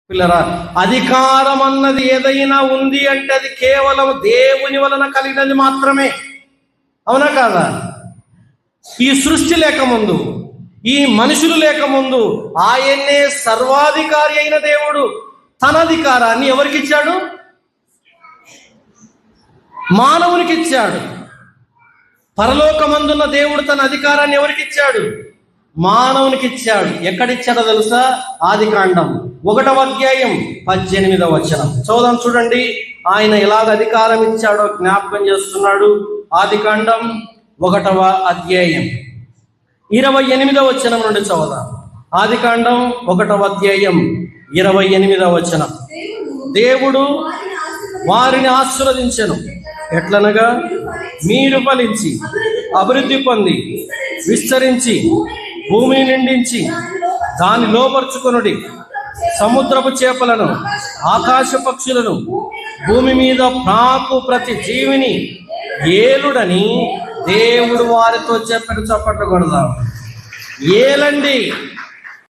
పిల్లరా, అధికారం అన్నది ఏదైనా ఉంది అంటే అది కేవలం దేవుని వలన కలిగినది మాత్రమే. అవునా కాదా? ఈ సృష్టి లేకముందు, ఈ మనుషులు లేకముందు ఆయన్నే సర్వాధికారి అయిన దేవుడు తన అధికారాన్ని ఎవరికిచ్చాడు? మానవునికి ఇచ్చాడు. పరలోకమందున్న దేవుడు తన అధికారాన్ని ఎవరికిచ్చాడు? మానవునికి ఇచ్చాడు. ఎక్కడిచ్చాడో తెలుసా? ఆదికాండం 1వ అధ్యాయం 18వ వచనం చదువుదాం. చూడండి, ఆయన ఎలాగ అధికారం ఇచ్చాడో జ్ఞాపకం చేస్తున్నాడు. ఆదికాండం 1వ అధ్యాయం 28వ వచనం నుండి చదువుదాం. ఆదికాండం 1వ అధ్యాయం 28వ వచనం. దేవుడు వారిని ఆశీర్వదించెను. ఎట్లనగా, మీరు ఫలించి అభివృద్ధి పొంది విస్తరించి భూమిని నిండించి దాన్ని లోపరుచుకొనుడి. సముద్రపు చేపలను, ఆకాశ పక్షులను, భూమి మీద ప్రాకు ప్రతి జీవిని ఏలుడని దేవుడు వారితో చెప్పిన. చప్పట్లు కొడదాం. ఏలండి,